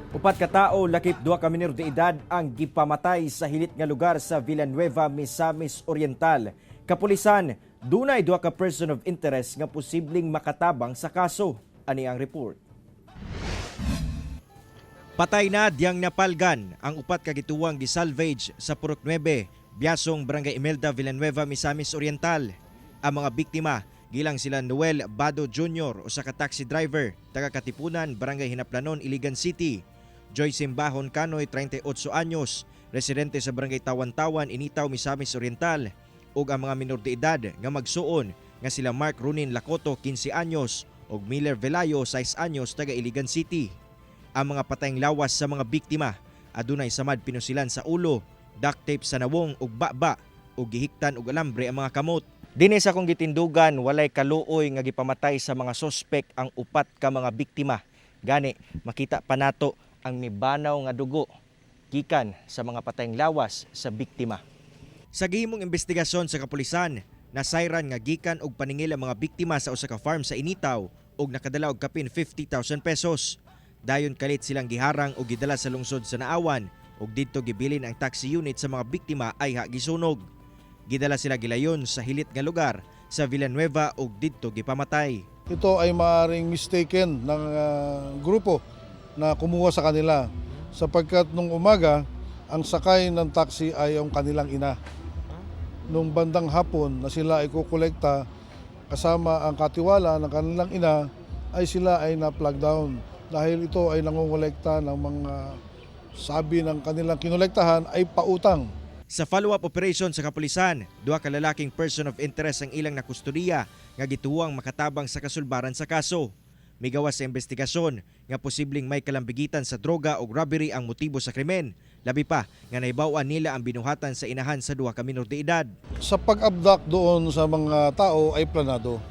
Upat ka tao lakip duha ka menor de edad ang gipamatay sa hilit nga lugar sa Villanueva, Misamis Oriental. Kapulisan, dunay duha ka person of interest nga posibleng makatabang sa kaso. Ani ang report. Patay na diyang napalgan ang upat ka gituwang gisalvage sa Purok 9, Biasong, Barangay Imelda, Villanueva, Misamis Oriental. Ang mga biktima, gilang sila Noel Bado Jr. usa ka taxi driver, taga Katipunan, Barangay Hinaplanon, Iligan City. Joyce Simbahon Canoy, 38 anyos, residente sa Barangay Tawan-Tawan, Initaw, Misamis Oriental. Ug ang mga minor de edad nga magsuon nga sila Mark Runin Lacoto, 15 anyos, ug Miller Velayo, 6 anyos, taga Iligan City. Ang mga patayng lawas sa mga biktima adunay samad pinusilan sa ulo, duct tape sa nawong ug baba ug gihiktan og alambre ang mga kamot. Dinhi sa kong gitindugan walay kaluoy nga gipamatay sa mga sospek ang upat ka mga biktima. Gani makita pa nato ang mibanaw nga dugo gikan sa mga patayng lawas sa biktima. Sa gihimong investigasyon sa kapulisan, nasayran nga gikan og paningil ang mga biktima sa usa ka farm sa Initaw ug nakadala og kapin 50,000 pesos. Dayon kalit silang giharang o gidala sa lungsod sa Naawan ug didto gibilin ang taxi unit sa mga biktima ay gisunog. Gidala sila gilayon sa hilit nga lugar sa Villanueva ug didto gipamatay. Ito ay maaaring mistaken ng grupo na kumuha sa kanila sapagkat nung umaga ang sakay ng taxi ay ang kanilang ina. Nung bandang hapon na sila ay kukolekta kasama ang katiwala ng kanilang ina ay sila ay na-plug down. Dahil ito ay nangongolekta ng mga sabi ng kanilang kinolektahan ay pautang. Sa follow-up operation sa kapulisan, duha ka lalaking person of interest ang ilang nakustodiya nga gituwang makatabang sa kasulbaran sa kaso. Migawas sa investigasyon nga posibleng may kalambigitan sa droga o robbery ang motibo sa krimen. Labi pa nga naibawan nila ang binuhatan sa inahan sa duha ka minor de edad. Sa pag-abduct doon sa mga tao ay planado.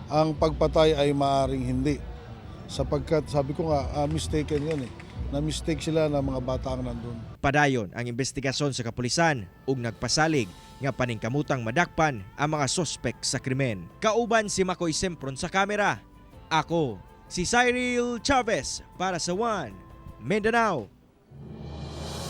Ang pagpatay ay maaaring hindi. Sapagkat sabi ko nga, mistaken yan eh. Na-mistake sila ng mga bata ang nandun. Padayon ang investigasyon sa kapulisan ug nagpasalig nga paningkamutang madakpan ang mga sospek sa krimen. Kauban si Makoy Sempron sa kamera. Ako, si Cyril Chavez para sa One Mindanao.